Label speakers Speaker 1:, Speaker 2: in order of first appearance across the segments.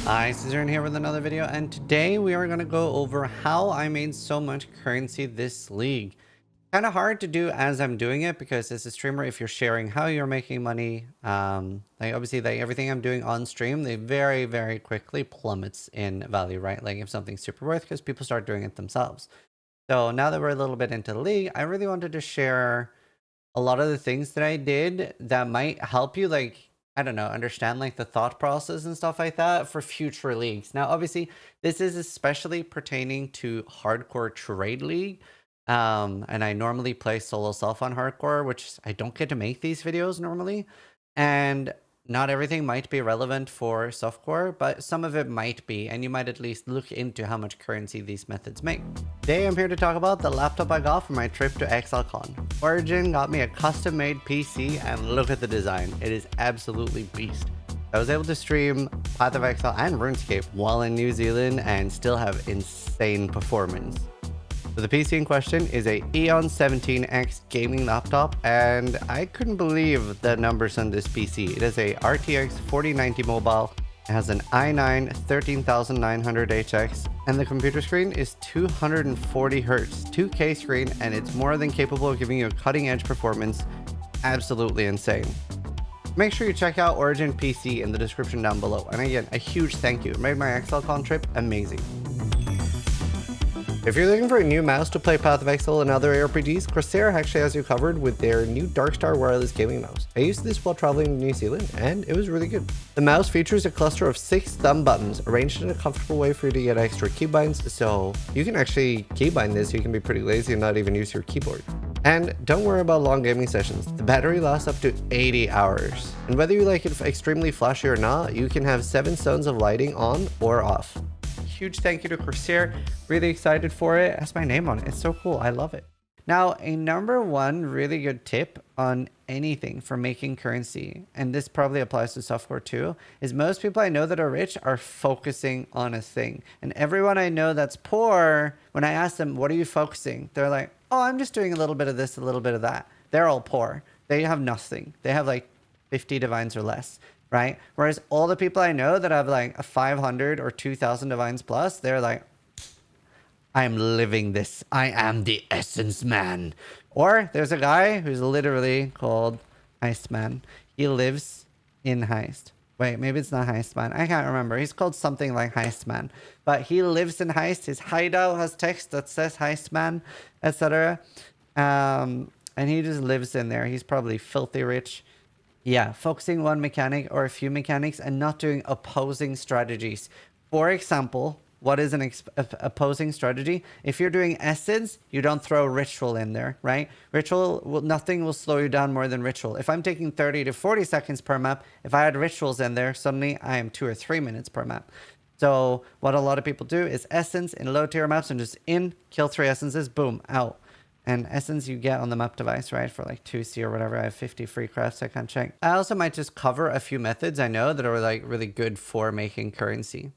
Speaker 1: Hi, Zizaran here with another video, and today we are going to go over how I made so much currency this league. Kind of hard to do as I'm doing it because as a streamer, if you're sharing how you're making money, like obviously like everything I'm doing on stream, they very quickly plummets in value, right? Like if something's super worth because people start doing it themselves. So now that we're a little bit into the league, I really wanted to share a lot of the things that I did that might help you, like, I don't know, understand like the thought process and stuff like that for future leagues. Now, obviously, this is especially pertaining to hardcore trade league. And I normally play solo self on hardcore, which I don't get to make these videos normally. And not everything might be relevant for softcore, but some of it might be, and you might at least look into how much currency these methods make. Today I'm here to talk about the laptop I got for my trip to ExileCon. Origin got me a custom-made PC, and look at the design. It is absolutely beast. I was able to stream Path of Exile and RuneScape while in New Zealand and still have insane performance. So the PC in question is a Eon 17X gaming laptop, and I couldn't believe the numbers on this PC. It is a RTX 4090 mobile, it has an i9 13900HX, and the computer screen is 240 Hz, 2K screen, and it's more than capable of giving you a cutting edge performance. Absolutely insane. Make sure you check out Origin PC in the description down below. And again, a huge thank you. It made my ExileCon trip amazing. If you're looking for a new mouse to play Path of Exile and other ARPGs, Corsair actually has you covered with their new Darkstar wireless gaming mouse. I used this while traveling to New Zealand, and it was really good. The mouse features a cluster of 6 thumb buttons arranged in a comfortable way for you to get extra keybinds, so you can actually keybind this. You can be pretty lazy and not even use your keyboard. And don't worry about long gaming sessions. The battery lasts up to 80 hours. And whether you like it extremely flashy or not, you can have 7 zones of lighting on or off. Huge thank you to Corsair. Really excited for it. It has my name on it. It's so cool. I love it. Now, a number one really good tip on anything for making currency, and this probably applies to software too, is most people I know that are rich are focusing on a thing. And everyone I know that's poor, when I ask them, what are you focusing? They're like, oh, I'm just doing a little bit of this, a little bit of that. They're all poor. They have nothing. They have like 50 divines or less. Right? Whereas all the people I know that have like a 500 or 2000 divines plus, they're like, I'm living this. I am the essence man. Or there's a guy who's literally called Heist Man. He lives in Heist. Wait, maybe it's not Heist Man. I can't remember. He's called something like Heist Man. But he lives in Heist. His hideout has text that says Heist Man, etc. And he just lives in there. He's probably filthy rich. Yeah, focusing one mechanic or a few mechanics and not doing opposing strategies. For example, what is an opposing strategy? If you're doing essence, you don't throw ritual in there, right? Ritual, nothing will slow you down more than ritual. If I'm taking 30 to 40 seconds per map, if I had rituals in there, suddenly I am 2 or 3 minutes per map. So what a lot of people do is essence in low tier maps and just kill 3 essences, boom, out. And essence you get on the map device, right? For like 2C or whatever. I have 50 free crafts I can check. I also might just cover a few methods I know that are like really good for making currency.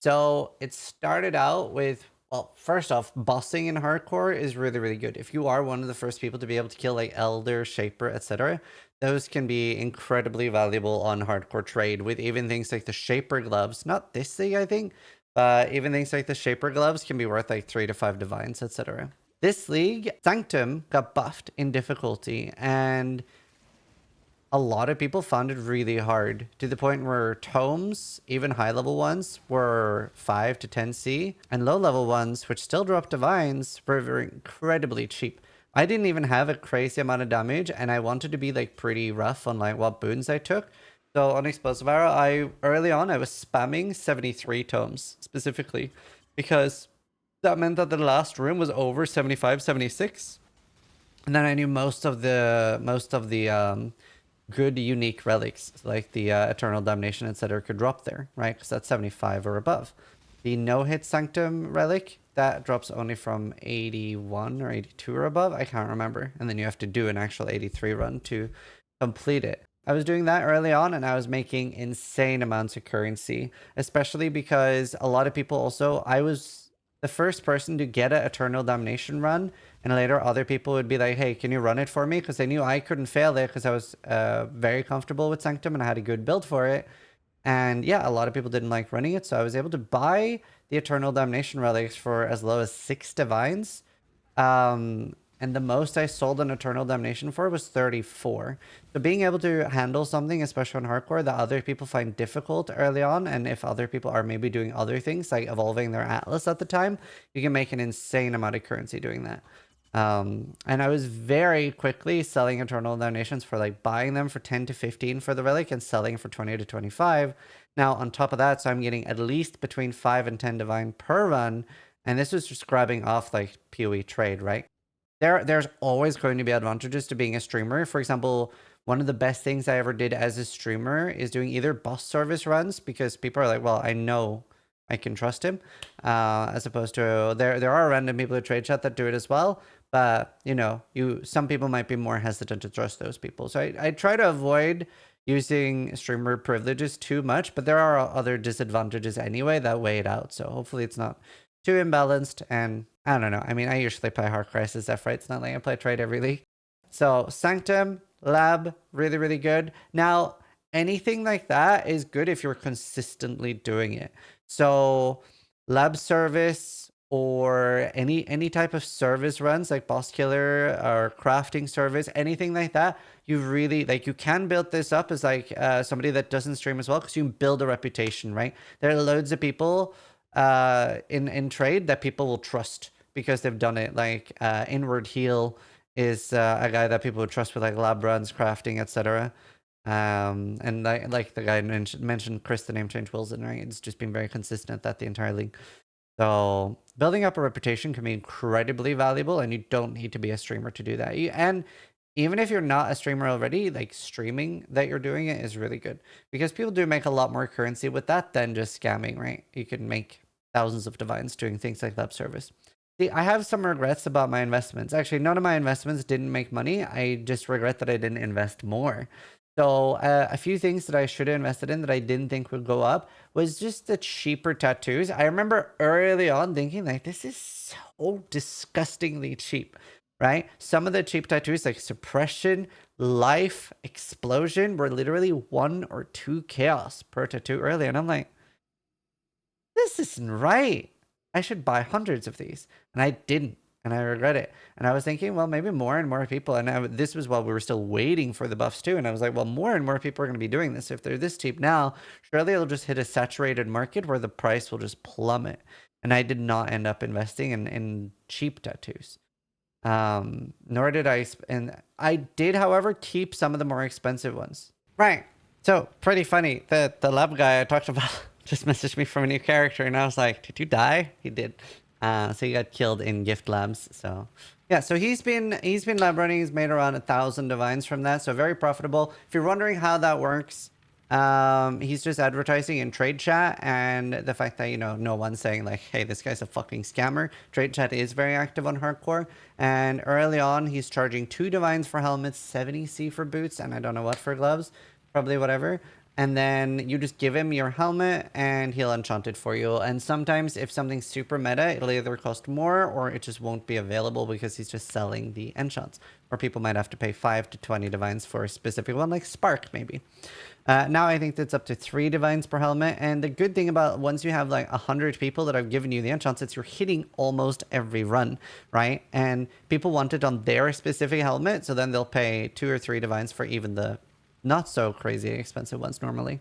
Speaker 1: So it started out with, well, first off, bossing in hardcore is really good. If you are one of the first people to be able to kill like Elder, Shaper, etc., those can be incredibly valuable on hardcore trade with even things like the Shaper gloves. Not this thing, I think, but even things like the Shaper gloves can be worth like 3 to 5 divines, etc. This league, Sanctum, got buffed in difficulty, and a lot of people found it really hard to the point where tomes, even high level ones, were 5 to 10C, and low level ones, which still dropped divines, were incredibly cheap. I didn't even have a crazy amount of damage, and I wanted to be like pretty rough on like what boons I took. So on Explosive Arrow, early on I was spamming 73 tomes specifically, because that meant that the last room was over 75, 76. And then I knew most of the good unique relics, like the Eternal Damnation, etc., could drop there, right? Because that's 75 or above. The no-hit Sanctum relic, that drops only from 81 or 82 or above. I can't remember. And then you have to do an actual 83 run to complete it. I was doing that early on, and I was making insane amounts of currency, especially because a lot of people also, I was the first person to get an Eternal Damnation run, and later other people would be like, hey, can you run it for me? Because they knew I couldn't fail it because I was very comfortable with Sanctum and I had a good build for it. And yeah, a lot of people didn't like running it, so I was able to buy the Eternal Damnation relics for as low as 6 divines. And the most I sold an Eternal Damnation for was 34. So being able to handle something, especially on hardcore, that other people find difficult early on, and if other people are maybe doing other things, like evolving their Atlas at the time, you can make an insane amount of currency doing that. And I was very quickly selling Eternal Damnations for like buying them for 10 to 15 for the relic and selling for 20 to 25. Now, on top of that, so I'm getting at least between 5 and 10 divine per run. And this was just grabbing off like PoE trade, right? There's always going to be advantages to being a streamer. For example, one of the best things I ever did as a streamer is doing either boss service runs, because people are like, well, I know I can trust him, as opposed to there are random people who trade chat that do it as well. But you know, some people might be more hesitant to trust those people. So I try to avoid using streamer privileges too much, but there are other disadvantages anyway that weigh it out. So hopefully it's not too imbalanced. And I don't know. I mean, I usually play Heart Crisis F, right? It's not like I play trade every league. So Sanctum, Lab, really, really good. Now, anything like that is good if you're consistently doing it. So lab service or any type of service runs like boss killer or crafting service, anything like that, you really like, you can build this up as like somebody that doesn't stream as well, because you can build a reputation, right? There are loads of people in trade that people will trust because they've done it. Like Inward Heal is a guy that people would trust with like lab runs, crafting, etc. And like the guy mentioned, Chris, the name change Wilson, right? It's just been very consistent at that the entire league. So building up a reputation can be incredibly valuable, and you don't need to be a streamer to do that. And even if you're not a streamer already, like streaming that you're doing it is really good, because people do make a lot more currency with that than just scamming, right? You can make thousands of divines doing things like lab service. See, I have some regrets about my investments. Actually, none of my investments didn't make money. I just regret that I didn't invest more. So a few things that I should have invested in that I didn't think would go up was just the cheaper tattoos. I remember early on thinking like, this is so disgustingly cheap, right? Some of the cheap tattoos like Suppression, Life, Explosion were literally 1 or 2 chaos per tattoo early. And I'm like, this isn't right. I should buy hundreds of these. And I didn't. And I regret it. And I was thinking, well, maybe more and more people, and this was while we were still waiting for the buffs too. And I was like, well, more and more people are going to be doing this. If they're this cheap now, surely it'll just hit a saturated market where the price will just plummet. And I did not end up investing in cheap tattoos. Nor did I, and I did, however, keep some of the more expensive ones. Right. So pretty funny that the lab guy I talked about just messaged me from a new character, and I was like, did you die? He did. So he got killed in gift labs. So yeah, so he's been lab running. He's made around 1,000 divines from that. So very profitable. If you're wondering how that works, he's just advertising in trade chat, and the fact that, you know, no one's saying like, hey, this guy's a fucking scammer. Trade chat is very active on hardcore, and early on he's charging 2 divines for helmets, 70C for boots, and I don't know what for gloves, probably whatever. And then you just give him your helmet and he'll enchant it for you. And sometimes if something's super meta, it'll either cost more or it just won't be available because he's just selling the enchants. Or people might have to pay 5 to 20 divines for a specific one, like Spark maybe. Now I think that's up to 3 divines per helmet. And the good thing about once you have like 100 people that have given you the enchants, it's you're hitting almost every run, right? And people want it on their specific helmet, so then they'll pay 2 or 3 divines for even the not so crazy expensive ones normally.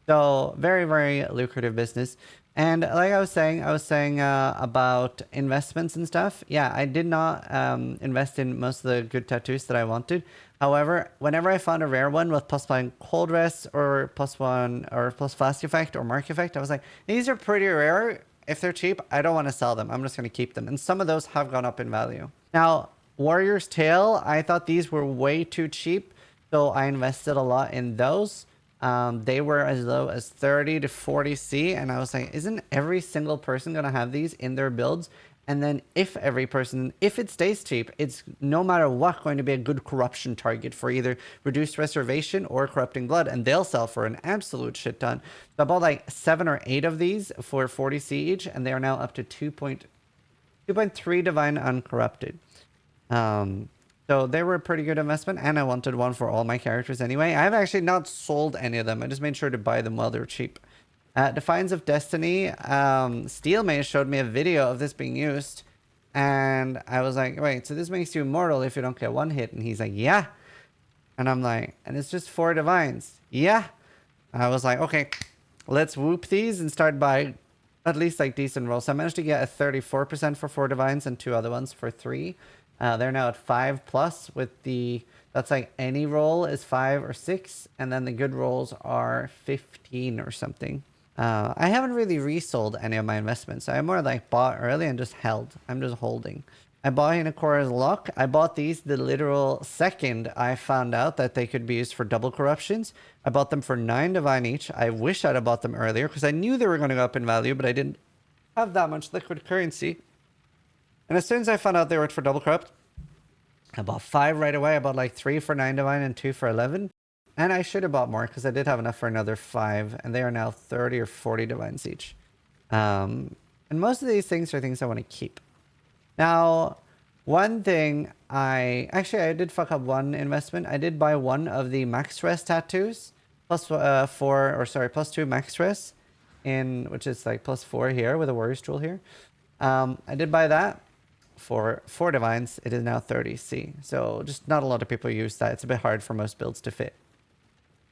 Speaker 1: So very, very lucrative business. And like I was saying about investments and stuff. Yeah, I did not invest in most of the good tattoos that I wanted. However, whenever I found a rare one with +1 cold rest or +1 or plus fast effect or mark effect, I was like, these are pretty rare. If they're cheap, I don't want to sell them. I'm just going to keep them. And some of those have gone up in value. Now, Warrior's Tale, I thought these were way too cheap. So I invested a lot in those. They were as low as 30 to 40C. And I was like, isn't every single person going to have these in their builds? And then if it stays cheap, it's no matter what going to be a good corruption target for either reduced reservation or corrupting blood. And they'll sell for an absolute shit ton. So I bought like 7 or 8 of these for 40C each. And they are now up to 2.3 divine uncorrupted. So they were a pretty good investment, and I wanted one for all my characters anyway. I've actually not sold any of them. I just made sure to buy them while they were cheap. Defiance of Destiny, Steelmate showed me a video of this being used, and I was like, wait, so this makes you immortal if you don't get one hit? And he's like, yeah. And I'm like, and it's just 4 divines. Yeah. And I was like, okay, let's whoop these and start by at least like decent rolls. So I managed to get a 34% for 4 divines and 2 other ones for 3. They're now at 5+ with the, that's like any roll is 5 or 6. And then the good rolls are 15 or something. I haven't really resold any of my investments. So I more like bought early and just held. I'm just holding. I bought Hinakora's Luck. I bought these the literal second I found out that they could be used for double corruptions. I bought them for 9 divine each. I wish I'd have bought them earlier because I knew they were going to go up in value, but I didn't have that much liquid currency. And as soon as I found out they were for double corrupt, I bought 5 right away. I bought like 3 for 9 divine and 2 for 11. And I should have bought more because I did have enough for another 5. And they are now 30 or 40 divines each. And most of these things are things I want to keep. Now, one thing I did fuck up one investment. I did buy one of the max res tattoos, plus 2 max res, which is like plus 4 here with a warrior's jewel here. I did buy that for 4 divines. It is now 30C. So just not a lot of people use that. It's a bit hard for most builds to fit.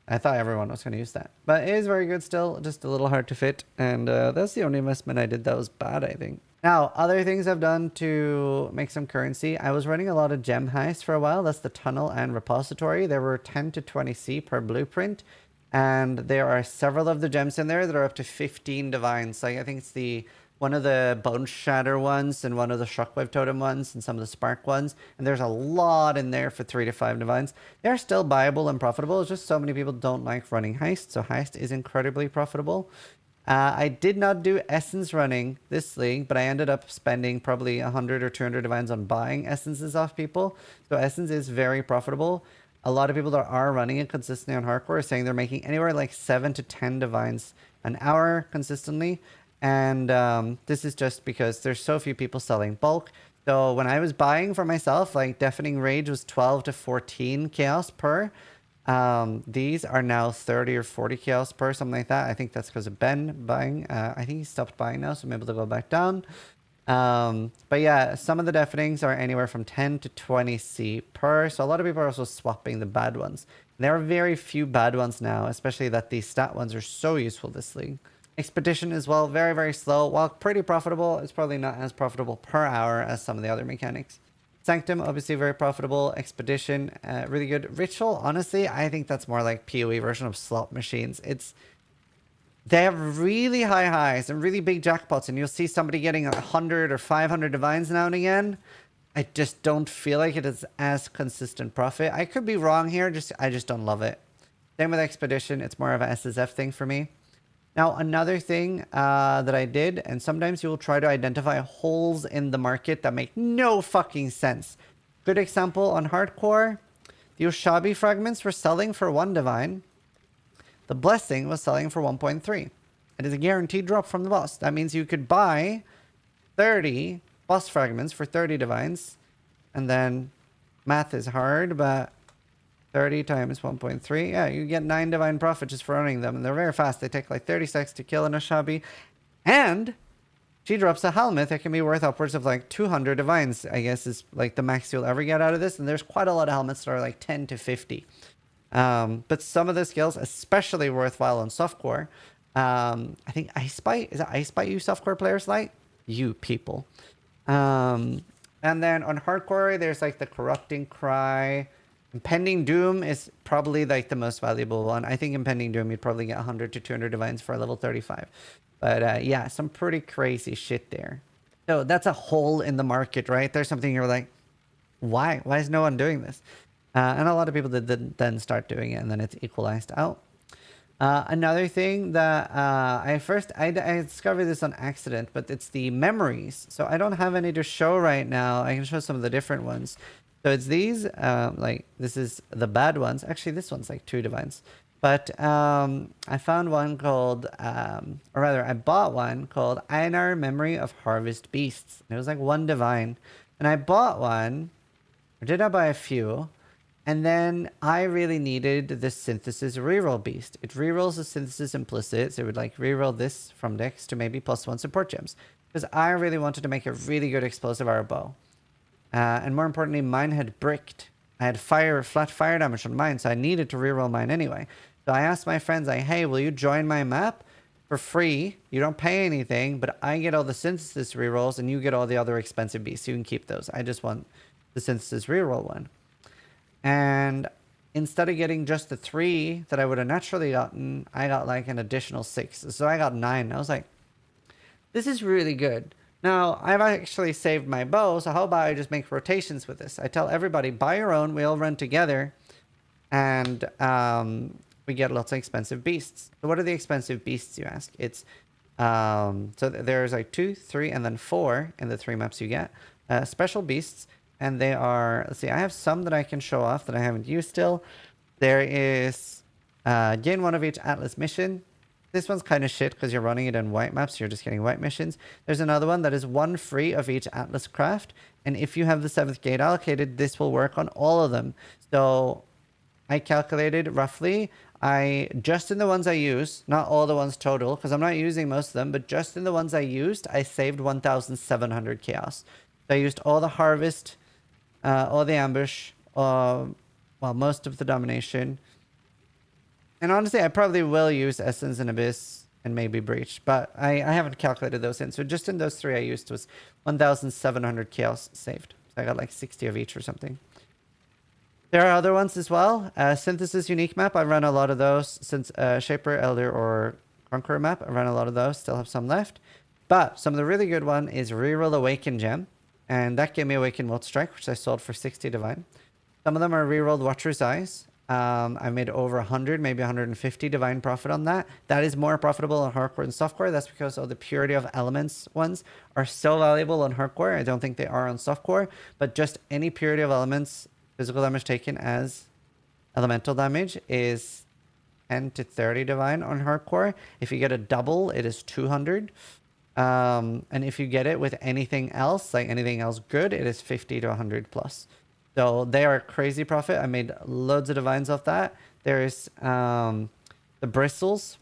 Speaker 1: I thought everyone was going to use that, but it is very good still, just a little hard to fit. And that's the only investment I did that was bad, I think. Now, other things I've done to make some currency. I was running a lot of gem heists for a while. That's the tunnel and repository. There were 10 to 20C per blueprint. And there are several of the gems in there that are up to 15 divines. Like I think it's one of the Bone Shatter ones and one of the Shockwave Totem ones and some of the Spark ones. And there's a lot in there for 3 to 5 divines. They're still viable and profitable. It's just so many people don't like running heist. So heist is incredibly profitable. I did not do essence running this league, but I ended up spending probably 100 or 200 divines on buying essences off people. So essence is very profitable. A lot of people that are running it consistently on hardcore are saying they're making anywhere like 7 to 10 divines an hour consistently. And this is just because there's so few people selling bulk. So when I was buying for myself, like Deafening Rage was 12 to 14 chaos per. These are now 30 or 40 chaos per, something like that. I think that's because of Ben buying. I think he stopped buying now, so I'm able to go back down. But yeah, some of the deafenings are anywhere from 10 to 20C per. So a lot of people are also swapping the bad ones. There are very few bad ones now, especially that these stat ones are so useful this league. Expedition as well, very, very slow. While pretty profitable, it's probably not as profitable per hour as some of the other mechanics. Sanctum, obviously very profitable. Expedition, really good. Ritual, honestly, I think that's more like PoE version of slot machines. They have really high highs and really big jackpots, and you'll see somebody getting 100 or 500 divines now and again. I just don't feel like it is as consistent profit. I could be wrong here, I just don't love it. Same with Expedition, it's more of a SSF thing for me. Now, another thing that I did, and sometimes you will try to identify holes in the market that make no fucking sense. Good example on hardcore, the Ushabi fragments were selling for 1 divine. The Blessing was selling for 1.3. It is a guaranteed drop from the boss. That means you could buy 30 boss fragments for 30 divines. And then math is hard, but 30 times 1.3. Yeah, you get 9 divine profit just for running them. And they're very fast. They take like 30 seconds to kill an Ushabi. And she drops a helmet that can be worth upwards of like 200 divines, I guess is like the max you'll ever get out of this. And there's quite a lot of helmets that are like 10 to 50. But some of the skills, especially worthwhile on softcore. I think Ice Bite, is it Ice Bite you softcore players like? You people. And then on hardcore, there's like the Corrupting Cry. Impending Doom is probably like the most valuable one. I think Impending Doom, you'd probably get 100 to 200 divines for a level 35. But yeah, some pretty crazy shit there. So that's a hole in the market, right? There's something you're like, why? Why is no one doing this? And a lot of people did then start doing it, and then it's equalized out. Another thing that I discovered this on accident, but it's the memories. So I don't have any to show right now. I can show some of the different ones. So it's these, like this is the bad ones. Actually, this one's like 2 divines. But I found one called, or rather, I bought one called Einar Memory of Harvest Beasts. And it was like 1 divine. And I bought one Or did I buy a few? And then I really needed the Synthesis reroll beast. It rerolls the Synthesis implicit, so it would like reroll this from Dex to maybe +1 support gems. Because I really wanted to make a really good explosive arrow bow. And more importantly, mine had bricked. I had flat fire damage on mine, so I needed to reroll mine anyway. So I asked my friends, like, hey, will you join my map for free? You don't pay anything, but I get all the Synthesis rerolls and you get all the other expensive beasts. You can keep those. I just want the Synthesis reroll one. And instead of getting just the 3 that I would have naturally gotten, I got like an additional 6. So I got 9. I was like, this is really good. Now, I've actually saved my bow, so how about I just make rotations with this? I tell everybody, buy your own, we all run together, and we get lots of expensive beasts. So what are the expensive beasts, you ask? It's, so there's like 2, 3, and then 4 in the 3 maps you get. Special beasts. And they are, let's see, I have some that I can show off that I haven't used still. There is gain 1 of each Atlas mission. This one's kind of shit because you're running it in white maps. So you're just getting white missions. There's another one that is 1 free of each Atlas craft. And if you have the 7th gate allocated, this will work on all of them. So I calculated roughly, just in the ones I use, not all the ones total, because I'm not using most of them, but just in the ones I used, I saved 1,700 chaos. So I used all the harvest, all the ambush, well, most of the domination. And honestly, I probably will use Essence and Abyss and maybe Breach, but I haven't calculated those in. So just in those 3 I used was 1,700 chaos saved. So I got like 60 of each or something. There are other ones as well. Synthesis unique map, I run a lot of those. Since Shaper, Elder, or Conqueror map, I run a lot of those. Still have some left. But some of the really good one is Reroll Awaken Gem. And that gave me Awaken Wild Strike, which I sold for 60 Divine. Some of them are rerolled Watcher's Eyes. I made over 100, maybe 150 Divine profit on that. That is more profitable on hardcore and softcore. That's because of the Purity of Elements ones are so valuable on hardcore. I don't think they are on softcore, but just any Purity of Elements physical damage taken as elemental damage is 10 to 30 Divine on hardcore. If you get a double, it is 200. And if you get it with anything else, like anything else good, it is 50 to 100 plus. So they are crazy profit. I made loads of divines off that. There's the bristles.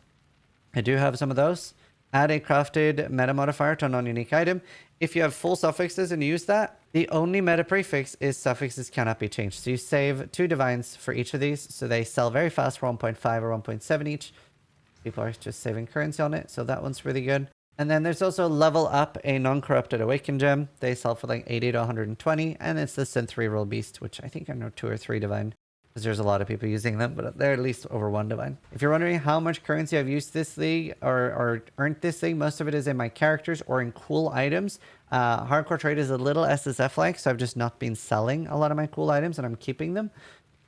Speaker 1: I do have some of those. Add a crafted meta modifier to a non-unique item. If you have full suffixes and use that, the only meta prefix is suffixes cannot be changed. So you save 2 divines for each of these. So they sell very fast for 1.5 or 1.7 each. People are just saving currency on it. So that one's really good. And then there's also Level Up, a non-corrupted Awaken Gem. They sell for like 80 to 120. And it's the Synth Reroll Beast, which I think I know 2 or 3 Divine. Because there's a lot of people using them, but they're at least over 1 Divine. If you're wondering how much currency I've used this league or earned this league, most of it is in my characters or in cool items. Hardcore trade is a little SSF-like, so I've just not been selling a lot of my cool items and I'm keeping them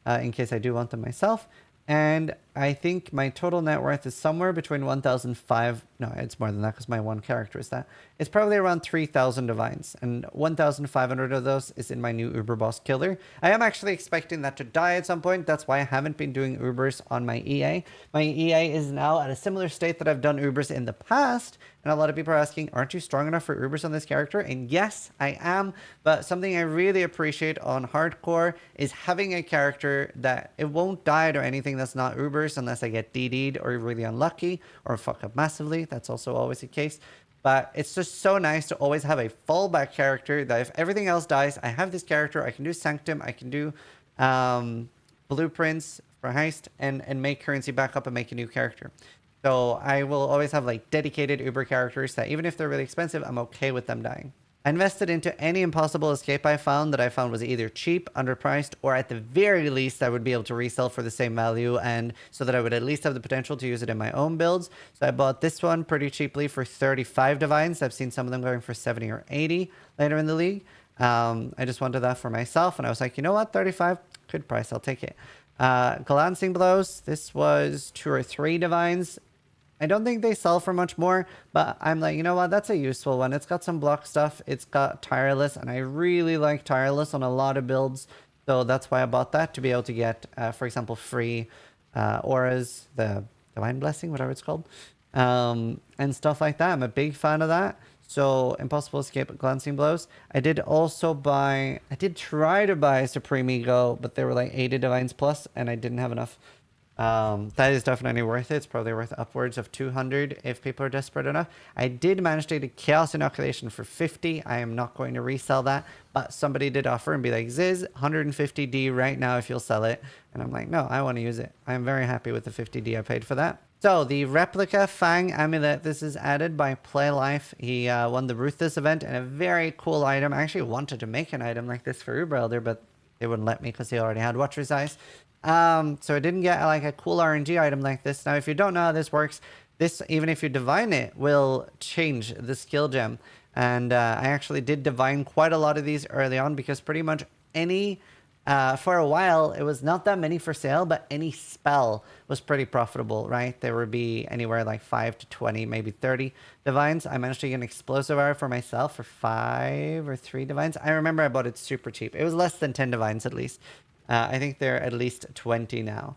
Speaker 1: in case I do want them myself. And I think my total net worth is somewhere between 1,005. No, it's more than that because my one character is that. It's probably around 3,000 divines. And 1,500 of those is in my new Uber Boss Killer. I am actually expecting that to die at some point. That's why I haven't been doing Ubers on my EA. My EA is now at a similar state that I've done Ubers in the past. And a lot of people are asking, aren't you strong enough for Ubers on this character? And yes, I am. But something I really appreciate on hardcore is having a character that it won't die to anything that's not Ubers unless I get DD'd or really unlucky or fuck up massively. That's also always the case. But it's just so nice to always have a fallback character that if everything else dies, I have this character. I can do Sanctum. I can do blueprints for heist and make currency back up and make a new character. So I will always have like dedicated Uber characters that even if they're really expensive, I'm okay with them dying. I invested into any impossible escape I found that I found was either cheap, underpriced, or at the very least I would be able to resell for the same value, and so that I would at least have the potential to use it in my own builds. So I bought this one pretty cheaply for 35 divines. I've seen some of them going for 70 or 80 later in the league. I just wanted that for myself, and I was like, you know what, 35, good price, I'll take it. Glancing blows, this was 2 or 3 divines. I don't think they sell for much more, but I'm like, you know what? That's a useful one. It's got some block stuff. It's got tireless, and I really like tireless on a lot of builds. So that's why I bought that, to be able to get, for example, free auras, the Divine Blessing, whatever it's called, and stuff like that. I'm a big fan of that. So Impossible Escape, Glancing Blows. I did try to buy Supreme Ego, but they were like 80 divines plus, and I didn't have enough. That is definitely worth it. It's probably worth upwards of 200 if people are desperate enough. I did manage to get a Chaos Inoculation for 50. I am not going to resell that, but somebody did offer and be like, Ziz, 150D right now if you'll sell it. And I'm like, no, I want to use it. I'm very happy with the 50D I paid for that. So the replica Fang amulet, this is added by Playlife. He won the Ruthless event and a very cool item. I actually wanted to make an item like this for Uber Elder, but they wouldn't let me because he already had Watcher's Eyes. So I didn't get like a cool RNG item like this. Now, if you don't know how this works, this, even if you divine it, will change the skill gem. And I actually did divine quite a lot of these early on because pretty much any... for a while, it was not that many for sale, but any spell was pretty profitable, right? There would be anywhere like 5 to 20, maybe 30 divines. I managed to get an explosive arrow for myself for 5 or 3 divines. I remember I bought it super cheap. It was less than 10 divines at least. I think they're at least 20 now.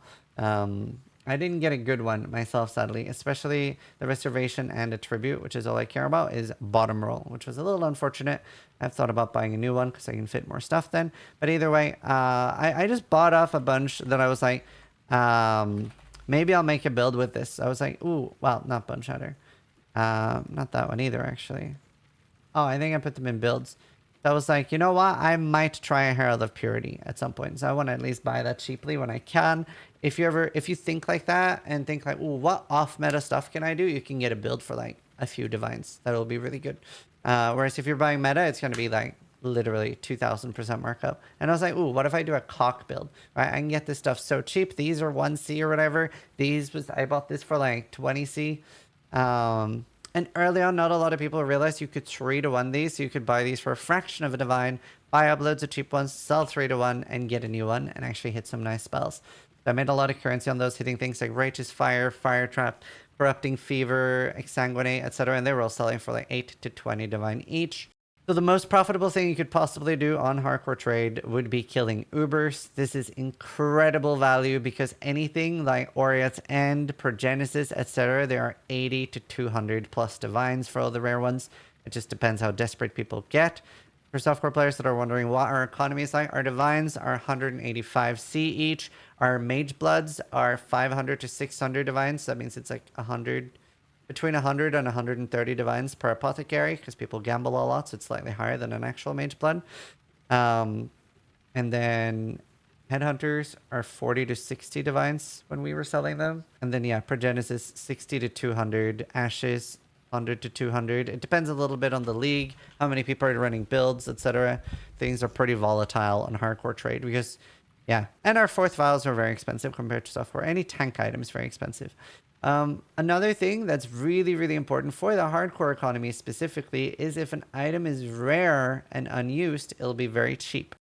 Speaker 1: I didn't get a good one myself, sadly, especially the reservation and a tribute, which is all I care about, is bottom roll, which was a little unfortunate. I've thought about buying a new one because I can fit more stuff then. But either way, I just bought off a bunch that I was like, maybe I'll make a build with this. I was like, ooh, well, not Bone Shatter. Not that one either, actually. Oh, I think I put them in builds. So I was like, you know what? I might try a Herald of Purity at some point. So I want to at least buy that cheaply when I can. If you think like that and think like, ooh, what off meta stuff can I do? You can get a build for like a few divines. That'll be really good. Whereas if you're buying meta, it's going to be like literally 2000% markup. And I was like, ooh, what if I do a cock build, right? I can get this stuff so cheap. These are 1C or whatever. I bought this for like 20C. And early on, not a lot of people realized you could 3-to-1 these. So you could buy these for a fraction of a divine, buy up loads of cheap ones, sell 3-to-1, and get a new one, and actually hit some nice spells. So I made a lot of currency on those, hitting things like Righteous Fire, Fire Trap, Corrupting Fever, Exsanguinate, etc. And they were all selling for like 8 to 20 divine each. So the most profitable thing you could possibly do on Hardcore Trade would be killing Ubers. This is incredible value because anything like Oriat's End, Progenesis, etc., there are 80 to 200 plus divines for all the rare ones. It just depends how desperate people get. For softcore players that are wondering what our economy is like, our divines are 185C each. Our Mage Bloods are 500 to 600 divines. That means it's like between 100 and 130 divines per apothecary because people gamble a lot, so it's slightly higher than an actual Mage Blood. And then Headhunters are 40 to 60 divines when we were selling them. And then, yeah, Progenesis 60 to 200, Ashes 100 to 200. It depends a little bit on the league, how many people are running builds, etc. Things are pretty volatile on Hardcore Trade because, yeah. And our fourth vials are very expensive compared to software. Any tank item is very expensive. Another thing that's really, really important for the hardcore economy specifically is if an item is rare and unused, it'll be very cheap.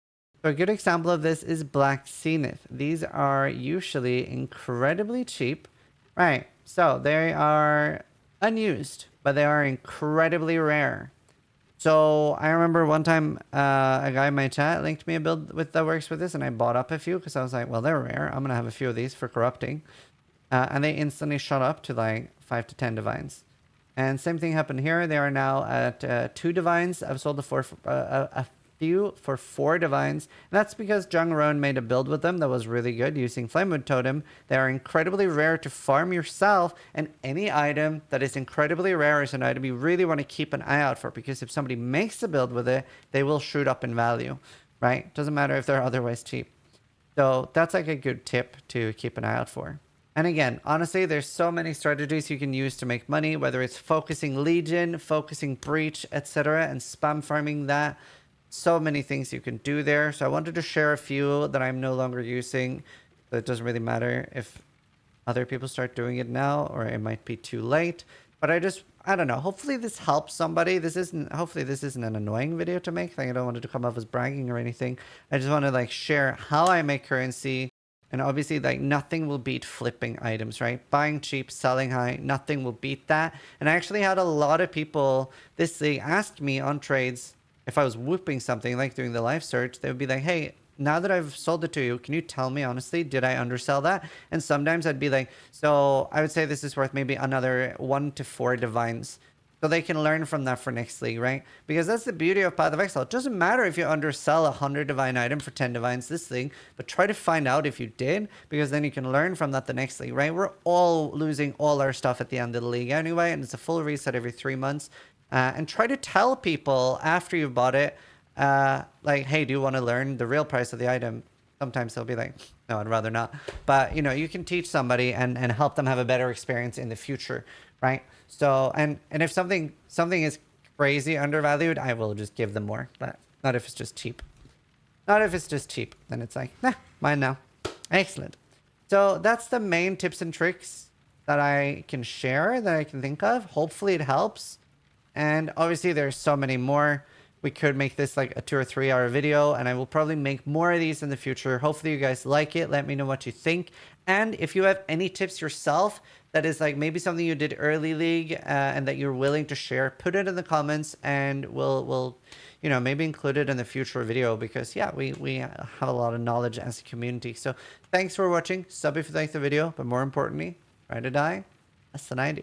Speaker 1: So a good example of this is Black Zenith. These are usually incredibly cheap. Right, so they are unused, but they are incredibly rare. So I remember one time a guy in my chat linked me a build that works with this, and I bought up a few because I was like, well, they're rare. I'm going to have a few of these for corrupting. And they instantly shot up to like 5 to 10 divines. And same thing happened here. They are now at 2 divines. I've sold a few for 4 divines. And that's because Jung Roan made a build with them that was really good using Flamewood Totem. They are incredibly rare to farm yourself. And any item that is incredibly rare is an item you really want to keep an eye out for. Because if somebody makes a build with it, they will shoot up in value, right? Doesn't matter if they're otherwise cheap. So that's like a good tip to keep an eye out for. And again, honestly, there's so many strategies you can use to make money, whether it's focusing Legion, focusing Breach, etc., and spam farming that. So many things you can do there. So I wanted to share a few that I'm no longer using. So it doesn't really matter if other people start doing it now, or it might be too late. But I don't know. Hopefully this helps somebody. Hopefully this isn't an annoying video to make. Like, I don't want it to come off as bragging or anything. I just want to like share how I make currency. And obviously, like, nothing will beat flipping items, right? Buying cheap, selling high, nothing will beat that. And I actually had a lot of people this league ask me on trades if I was whooping something, like doing the live search. They would be like, hey, now that I've sold it to you, can you tell me honestly, did I undersell that? And sometimes I'd be like, so I would say this is worth maybe another 1 to 4 divines. so they can learn from that for next league, right? Because that's the beauty of Path of Exile. It doesn't matter if you undersell 100 divine item for 10 divines this league, but try to find out if you did, because then you can learn from that the next league, right? We're all losing all our stuff at the end of the league anyway, and it's a full reset every 3 months. And try to tell people after you've bought it, like, hey, do you want to learn the real price of the item? Sometimes they'll be like, no, I'd rather not. But, you know, you can teach somebody and help them have a better experience in the future, right? So, and if something is crazy undervalued, I will just give them more. But not if it's just cheap. Not if it's just cheap. Then it's like, nah, mine now. Excellent. So that's the main tips and tricks that I can share, that I can think of. Hopefully it helps. And obviously there's so many more. We could make this like a 2 or 3 hour video, and I will probably make more of these in the future. Hopefully you guys like it. Let me know what you think. And if you have any tips yourself, that is like maybe something you did early league and that you're willing to share, put it in the comments, and we'll you know, maybe include it in the future video, because yeah, we have a lot of knowledge as a community. So thanks for watching. Sub if you liked the video, but more importantly, try to die less than I do.